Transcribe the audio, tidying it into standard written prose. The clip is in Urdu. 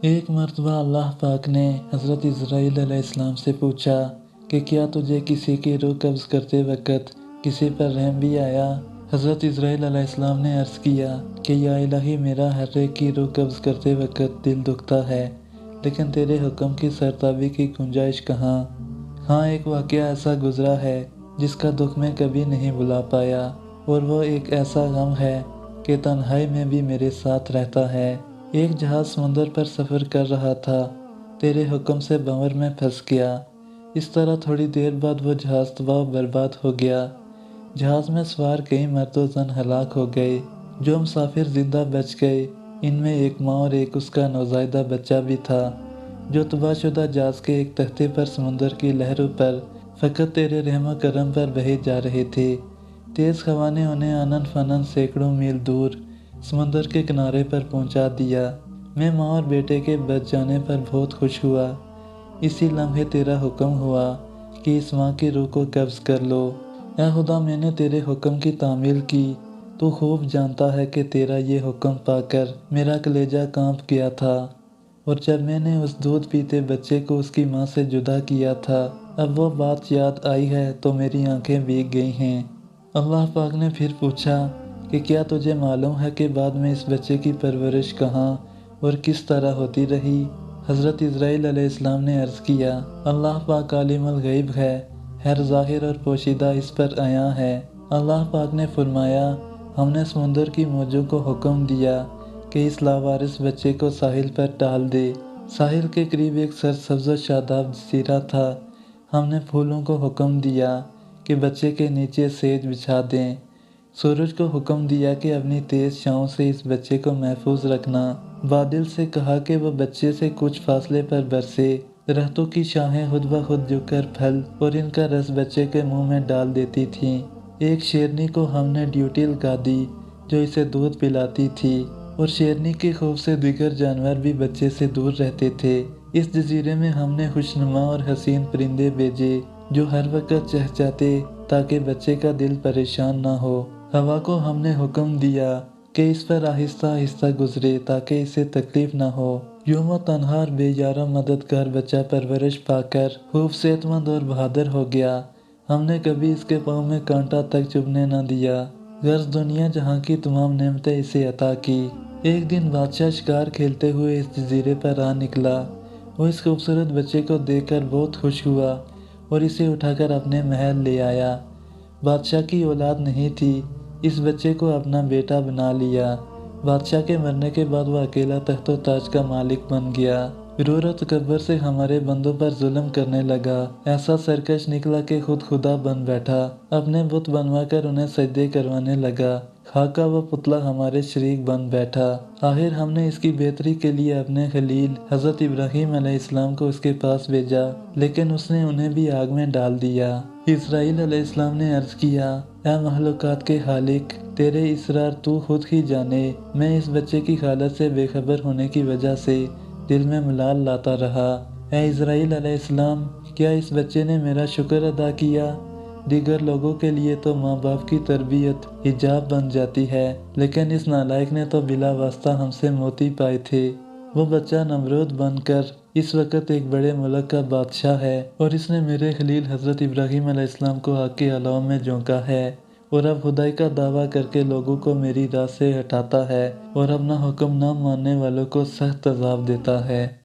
ایک مرتبہ اللہ پاک نے حضرت اسرائیل علیہ السلام سے پوچھا کہ کیا تجھے کسی کی روح قبض کرتے وقت کسی پر رحم بھی آیا؟ حضرت اسرائیل علیہ السلام نے عرض کیا کہ یا الہی، میرا ہر ایک کی روح قبض کرتے وقت دل دکھتا ہے، لیکن تیرے حکم کی سرتابی کی گنجائش کہاں؟ ہاں، ایک واقعہ ایسا گزرا ہے جس کا دکھ میں کبھی نہیں بھلا پایا، اور وہ ایک ایسا غم ہے کہ تنہائی میں بھی میرے ساتھ رہتا ہے۔ ایک جہاز سمندر پر سفر کر رہا تھا، تیرے حکم سے بھنور میں پھنس گیا۔ اس طرح تھوڑی دیر بعد وہ جہاز تباہ و برباد ہو گیا۔ جہاز میں سوار کئی مرد و زن ہلاک ہو گئے۔ جو مسافر زندہ بچ گئے، ان میں ایک ماں اور ایک اس کا نوزائیدہ بچہ بھی تھا، جو تباہ شدہ جہاز کے ایک تختے پر سمندر کی لہروں پر فقط تیرے رحم و کرم پر بہے جا رہے تھے۔ تیز ہوا نے انہیں آنن فانن سینکڑوں میل دور سمندر کے کنارے پر پہنچا دیا۔ میں ماں اور بیٹے کے بچ جانے پر بہت خوش ہوا۔ اسی لمحے تیرا حکم ہوا کہ اس ماں کی روح کو قبض کر لو۔ اے خدا، میں نے تیرے حکم کی تعمیل کی۔ تو خوب جانتا ہے کہ تیرا یہ حکم پا کر میرا کلیجہ کانپ گیا تھا، اور جب میں نے اس دودھ پیتے بچے کو اس کی ماں سے جدا کیا تھا، اب وہ بات یاد آئی ہے تو میری آنکھیں بھیگ گئی ہیں۔ اللہ پاک نے پھر پوچھا کہ کیا تجھے معلوم ہے کہ بعد میں اس بچے کی پرورش کہاں اور کس طرح ہوتی رہی؟ حضرت اسرائیل علیہ السلام نے عرض کیا، اللہ پاک عالم الغیب ہے، ہر ظاہر اور پوشیدہ اس پر عیاں ہے۔ اللہ پاک نے فرمایا، ہم نے سمندر کی موجوں کو حکم دیا کہ اس لاوارث بچے کو ساحل پر ڈال دے۔ ساحل کے قریب ایک سرسبز و شاداب جزیرہ تھا۔ ہم نے پھولوں کو حکم دیا کہ بچے کے نیچے سیج بچھا دیں۔ سورج کو حکم دیا کہ اپنی تیز چھاؤں سے اس بچے کو محفوظ رکھنا۔ بادل سے کہا کہ وہ بچے سے کچھ فاصلے پر برسے۔ درختوں کی شاخیں خود بخود جھک کر پھل اور ان کا رس بچے کے منہ میں ڈال دیتی تھیں۔ ایک شیرنی کو ہم نے ڈیوٹی لگا دی جو اسے دودھ پلاتی تھی، اور شیرنی کے خوف سے دیگر جانور بھی بچے سے دور رہتے تھے۔ اس جزیرے میں ہم نے خوشنما اور حسین پرندے بھیجے جو ہر وقت چہچہاتے تاکہ بچے کا دل پریشان نہ ہو۔ ہوا کو ہم نے حکم دیا کہ اس پر آہستہ آہستہ گزرے تاکہ اسے تکلیف نہ ہو۔ یوں وہ تنہا اور بے یار و مددگار بچہ پرورش پا کر خوب صحت مند اور بہادر ہو گیا۔ ہم نے کبھی اس کے پاؤں میں کانٹا تک چبھنے نہ دیا، غرض دنیا جہاں کی تمام نعمتیں اسے عطا کی۔ ایک دن بادشاہ شکار کھیلتے ہوئے اس جزیرے پر آ نکلا۔ وہ اس خوبصورت بچے کو دیکھ کر بہت خوش ہوا اور اسے اٹھا کر اپنے محل لے آیا۔ بادشاہ کی اولاد نہیں تھی، اس بچے کو اپنا بیٹا بنا لیا۔ بادشاہ کے مرنے کے بعد وہ اکیلا تخت و تاج کا مالک بن گیا۔ غرور و تکبر سے ہمارے بندوں پر ظلم کرنے لگا۔ ایسا سرکش نکلا کہ خود خدا بن بیٹھا، اپنے بت بنوا کر انہیں سجدے کروانے لگا۔ خاکہ و پتلا ہمارے شریک بن بیٹھا۔ آخر ہم نے اس کی بہتری کے لیے اپنے خلیل حضرت ابراہیم علیہ السلام کو اس کے پاس بھیجا، لیکن اس نے انہیں بھی آگ میں ڈال دیا۔ اسرائیل علیہ السلام نے عرض کیا، اے مخلوقات کے خالق، تیرے اسرار تو خود ہی جانے۔ میں اس بچے کی حالت سے بے خبر ہونے کی وجہ سے دل میں ملال لاتا رہا۔ اے اسرائیل علیہ السلام، کیا اس بچے نے میرا شکر ادا کیا؟ دیگر لوگوں کے لیے تو ماں باپ کی تربیت حجاب بن جاتی ہے، لیکن اس نالائق نے تو بلا واسطہ ہم سے موتی پائے تھے۔ وہ بچہ نمرود بن کر اس وقت ایک بڑے ملک کا بادشاہ ہے، اور اس نے میرے خلیل حضرت ابراہیم علیہ السلام کو آگ کے الاؤ میں جھونکا ہے، اور اب خدائی کا دعویٰ کر کے لوگوں کو میری راہ سے ہٹاتا ہے، اور اپنا حکم نہ ماننے والوں کو سخت عذاب دیتا ہے۔